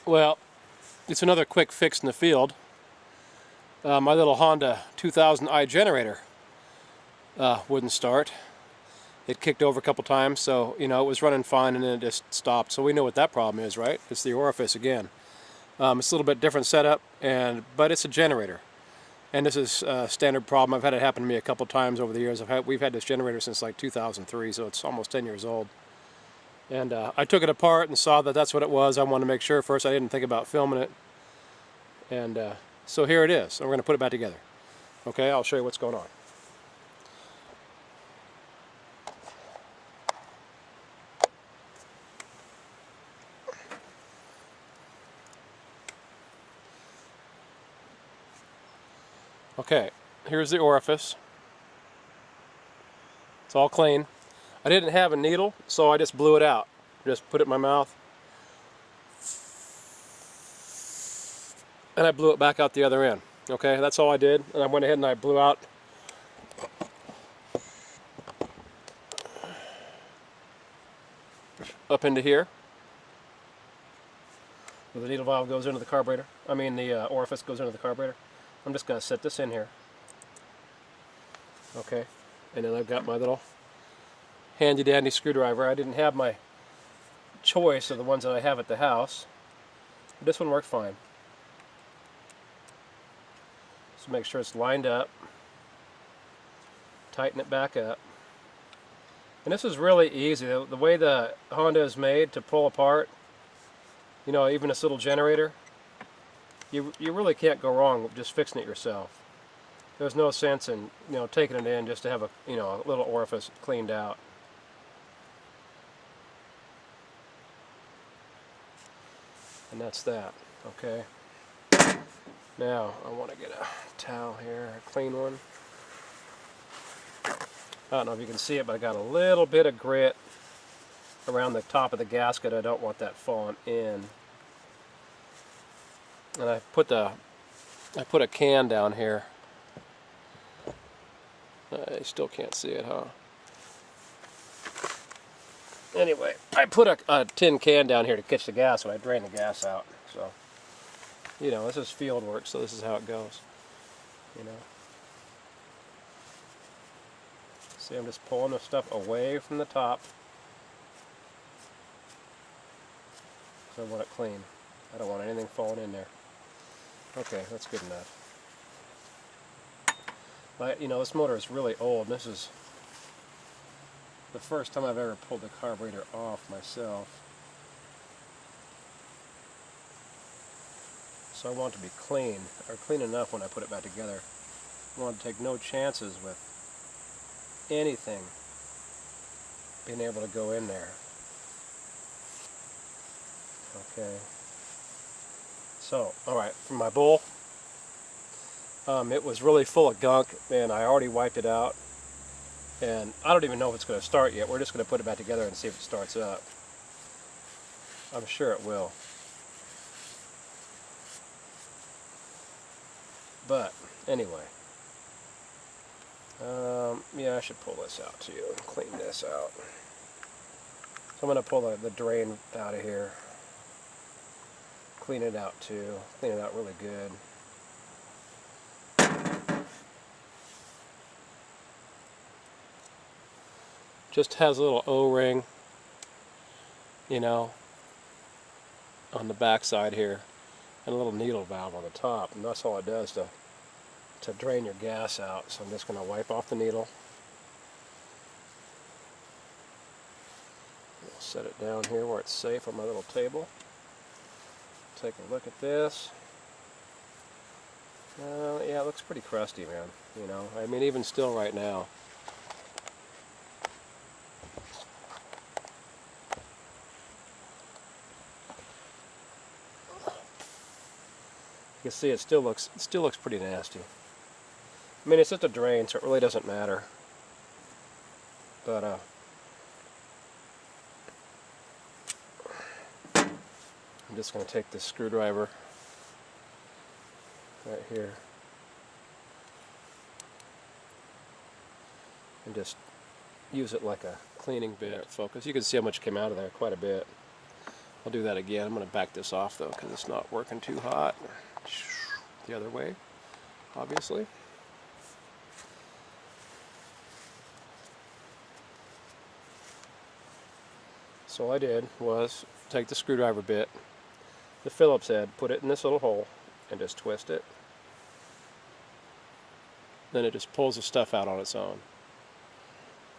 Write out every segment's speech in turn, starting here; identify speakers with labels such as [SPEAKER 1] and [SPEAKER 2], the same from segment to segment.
[SPEAKER 1] Well, it's another quick fix in the field. My little Honda 2000i generator wouldn't start. It kicked over a couple times, so it was running fine and then it just stopped. So we know what that problem is, right? It's the orifice again. It's a little bit different setup, but it's a generator. And this is a standard problem. I've had it happen to me a couple times over the years. We've had this generator since like 2003, so it's almost 10 years old. And I took it apart and saw that that's what it was. I wanted to make sure first. I didn't think about filming it. And so here it is. So we're going to put it back together. Okay, I'll show you what's going on. Okay, here's the orifice. It's all clean. I didn't have a needle, so I just blew it out. Just put it in my mouth. And I blew it back out the other end. Okay, that's all I did. And I went ahead and I blew out up into here. The needle valve goes into the carburetor. The orifice goes into the carburetor. I'm just going to set this in here. Okay, and then I've got my little handy dandy screwdriver. I didn't have my choice of the ones that I have at the house. This one worked fine. So make sure it's lined up. Tighten it back up. And this is really easy. The way the Honda is made to pull apart, even this little generator, you really can't go wrong with just fixing it yourself. There's no sense in taking it in just to have a little orifice cleaned out. And that's that. Okay. Now I want to get a towel here, a clean one. I don't know if you can see it, but I got a little bit of grit around the top of the gasket. I don't want that falling in. And I put a can down here. I still can't see it, huh? Anyway, I put a tin can down here to catch the gas when I drain the gas out. So, this is field work, so this is how it goes. See, I'm just pulling the stuff away from the top. So I want it clean. I don't want anything falling in there. Okay, that's good enough. But, this motor is really old. This is the first time I've ever pulled the carburetor off myself. So I want it to be clean, or clean enough when I put it back together. I want to take no chances with anything being able to go in there. Okay. So, alright, for my bowl, it was really full of gunk, and I already wiped it out. And I don't even know if it's going to start yet. We're just going to put it back together and see if it starts up. I'm sure it will. But, anyway. Yeah, I should pull this out too and clean this out. So I'm going to pull the drain out of here. Clean it out too. Clean it out really good. Just has a little O-ring, on the back side here, and a little needle valve on the top, and that's all it does to drain your gas out. So I'm just going to wipe off the needle. I'll set it down here where it's safe on my little table. Take a look at this. Yeah, it looks pretty crusty, man. Even still right now. You can see it still looks pretty nasty. It's just a drain, so it really doesn't matter. But I'm just going to take this screwdriver right here and just use it like a cleaning bit. Focus. You can see how much came out of there, quite a bit. I'll do that again. I'm going to back this off though because it's not working too hot. The other way, obviously. So all I did was take the screwdriver bit, the Phillips head, put it in this little hole, and just twist it. Then it just pulls the stuff out on its own.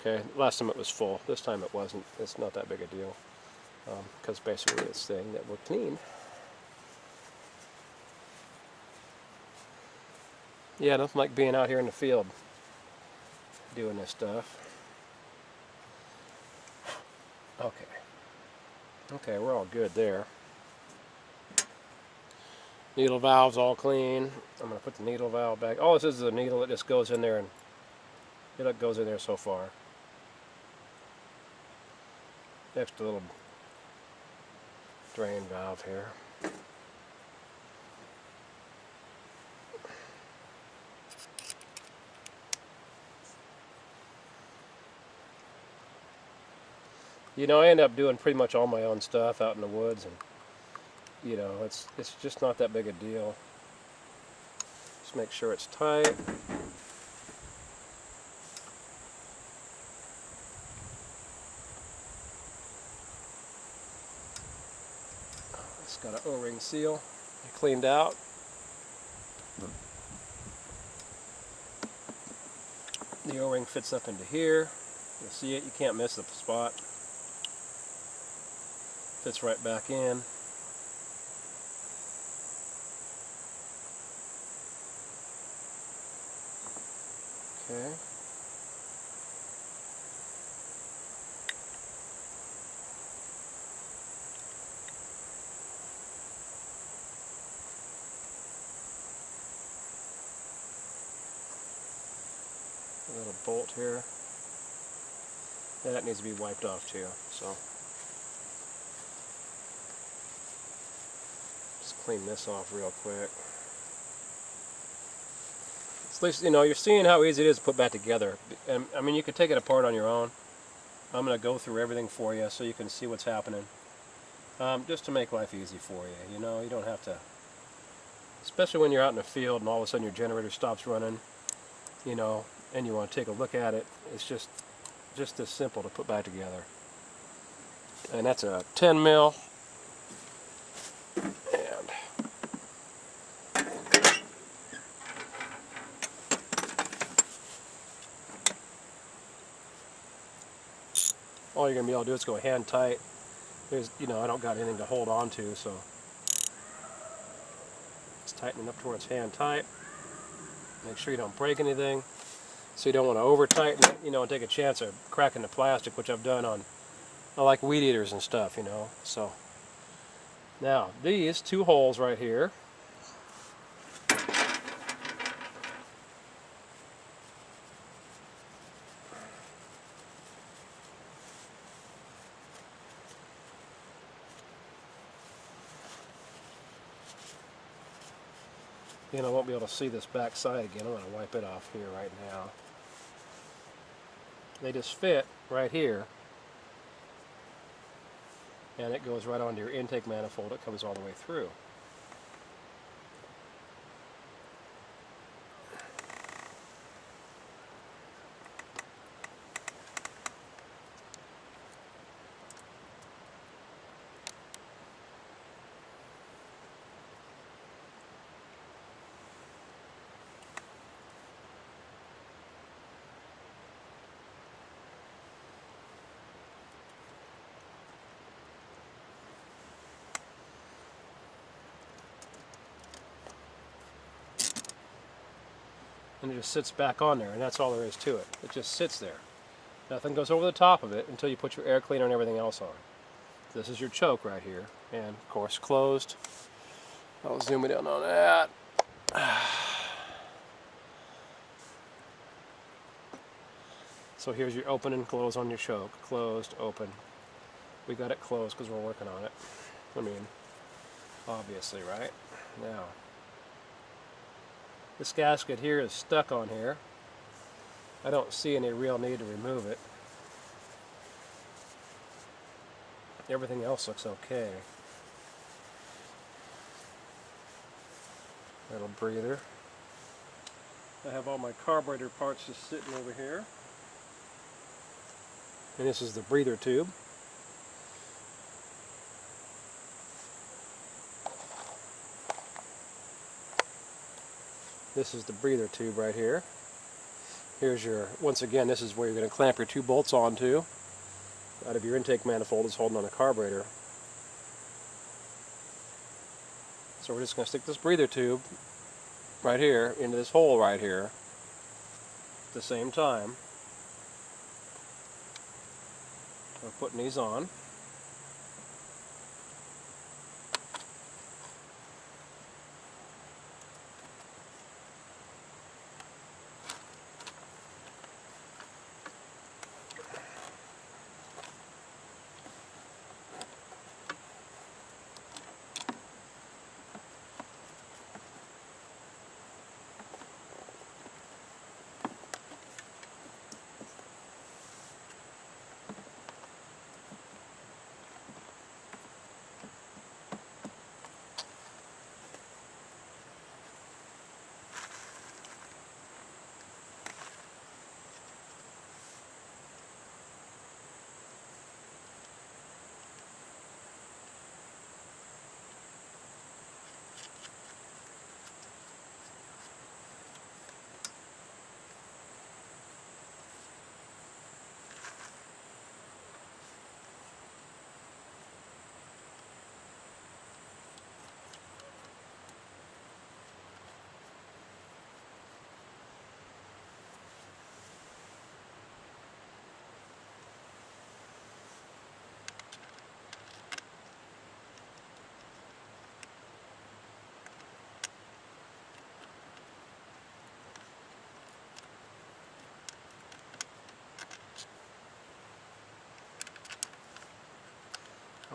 [SPEAKER 1] Okay, last time it was full. This time it wasn't. It's not that big a deal. Because basically it's saying that we're clean. Yeah, nothing like being out here in the field doing this stuff. Okay. Okay, we're all good there. Needle valve's all clean. I'm going to put the needle valve back. All this is a needle that just goes in there, and it goes in there so far. Extra little drain valve here. You know, I end up doing pretty much all my own stuff out in the woods, and you know, it's just not that big a deal. Just make sure it's tight. It's got an O-ring seal. I cleaned out. The O-ring fits up into here. You'll see it. You can't miss the spot. Fits right back in. Okay. A little bolt here. That needs to be wiped off too. So just clean this off real quick. At least, you know, you're seeing how easy it is to put back together. And I mean, you could take it apart on your own. I'm going to go through everything for you so you can see what's happening. Just to make life easy for you. You know, you don't have to, especially when you're out in the field and all of a sudden your generator stops running, you know, and you want to take a look at it. It's just this simple to put back together. And that's a 10 mil. And all you're going to be able to do is go hand tight. There's, you know, I don't got anything to hold on to, so just tighten it up to where it's hand tight. Make sure you don't break anything. So you don't want to over tighten it, you know, and take a chance of cracking the plastic, which I've done on, I like weed eaters and stuff, you know. So now these two holes right here, you know, I won't be able to see this back side again. I'm going to wipe it off here right now. They just fit right here, and it goes right onto your intake manifold. It comes all the way through. And it just sits back on there, and that's all there is to it. It just sits there. Nothing goes over the top of it until you put your air cleaner and everything else on. This is your choke right here, and of course closed. I'll zoom it in on that. So here's your open and close on your choke. Closed, open. We got it closed because we're working on it. I mean, obviously, right? Now, this gasket here is stuck on here. I don't see any real need to remove it. everything else looks okay. Little breather. I have all my carburetor parts just sitting over here. And this is the breather tube. This is the breather tube right here. Here's your, once again, this is where you're going to clamp your 2 bolts onto. Out of your intake manifold is holding on the carburetor. So we're just going to stick this breather tube right here into this hole right here at the same time. We're putting these on.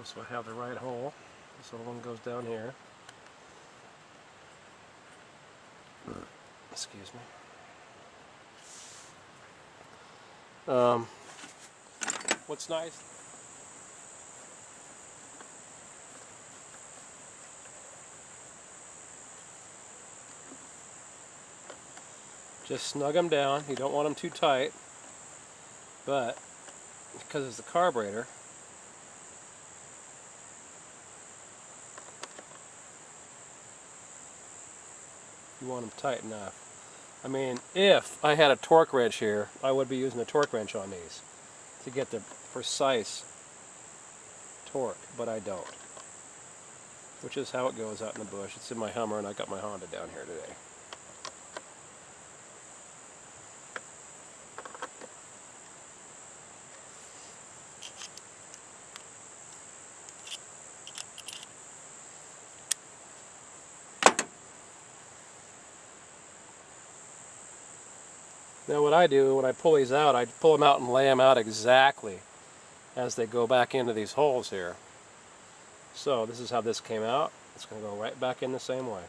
[SPEAKER 1] So I have the right hole. This little one goes down here. Excuse me. What's nice? Just snug them down. You don't want them too tight, but because it's the carburetor, you want them tight enough. I mean, if I had a torque wrench here, I would be using a torque wrench on these to get the precise torque, but I don't. Which is how it goes out in the bush. It's in my Hummer and I got my Honda down here today. Now what I do when I pull these out, I pull them out and lay them out exactly as they go back into these holes here. So this is how this came out. It's going to go right back in the same way.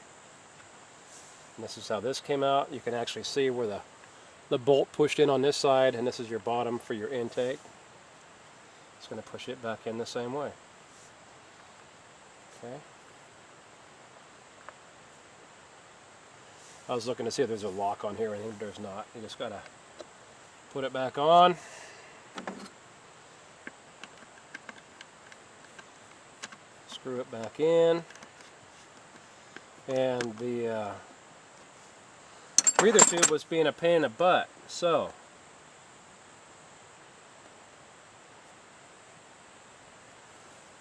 [SPEAKER 1] And this is how this came out. You can actually see where the bolt pushed in on this side, and this is your bottom for your intake. It's going to push it back in the same way. Okay. I was looking to see if there's a lock on here, and there's not. You just gotta put it back on. Screw it back in. And the breather tube was being a pain in the butt, so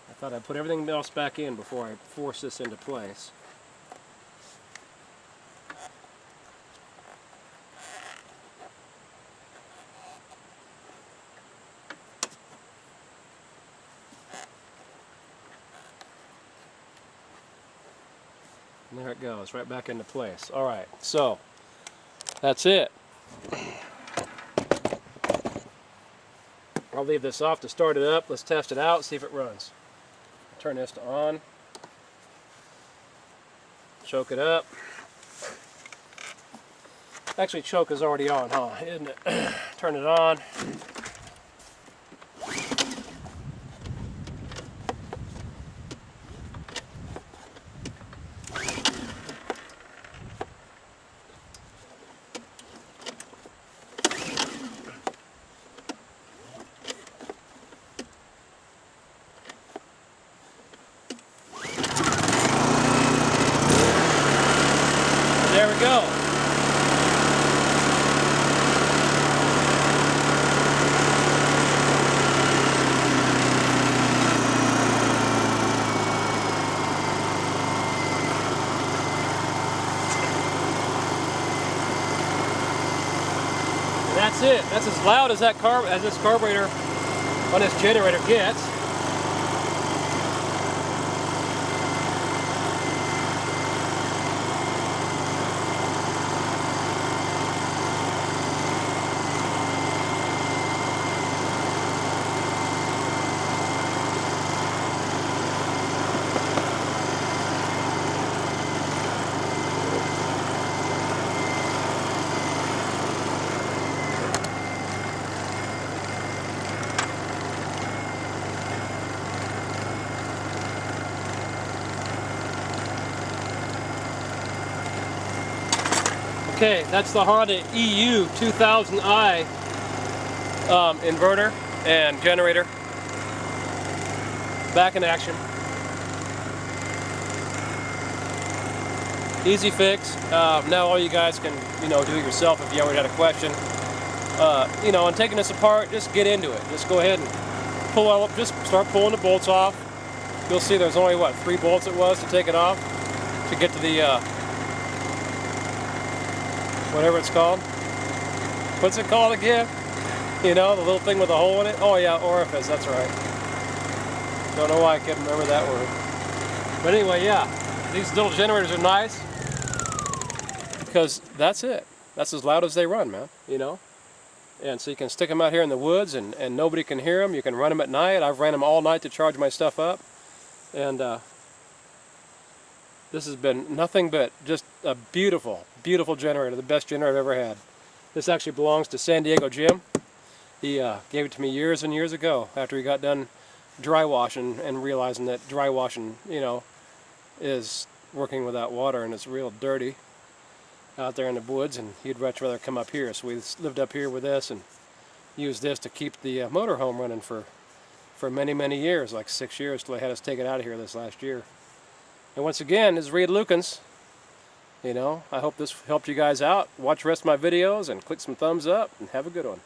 [SPEAKER 1] I thought I'd put everything else back in before I force this into place. And there it goes, right back into place. Alright, so that's it. I'll leave this off to start it up. Let's test it out, see if it runs. Turn this to on. Choke it up. Actually, choke is already on, huh? Isn't it? Turn it on. go. And that's it. That's as loud as this carburetor on this generator gets. Okay, that's the Honda EU2000i inverter and generator back in action. Easy fix. Now all you guys can, do it yourself if you ever had a question. On taking this apart, just get into it. Just go ahead and just start pulling the bolts off. You'll see there's only, 3 bolts it was to take it off to get to the whatever it's called. What's it called again? The little thing with a hole in it? Oh yeah, orifice, that's right. Don't know why I can't remember that word. But anyway, yeah, these little generators are nice because that's it. That's as loud as they run, man, And so you can stick them out here in the woods and nobody can hear them. You can run them at night. I've ran them all night to charge my stuff up. And this has been nothing but just a beautiful, beautiful generator, the best generator I've ever had. This actually belongs to San Diego Jim. He gave it to me years and years ago after he got done dry washing and realizing that dry washing, is working without water and it's real dirty out there in the woods, and he'd much rather come up here. So we lived up here with this and used this to keep the motorhome running for many, many years, like 6 years, till they had us take it out of here this last year. And once again, this is Reed Lukens. I hope this helped you guys out. Watch the rest of my videos and click some thumbs up and have a good one.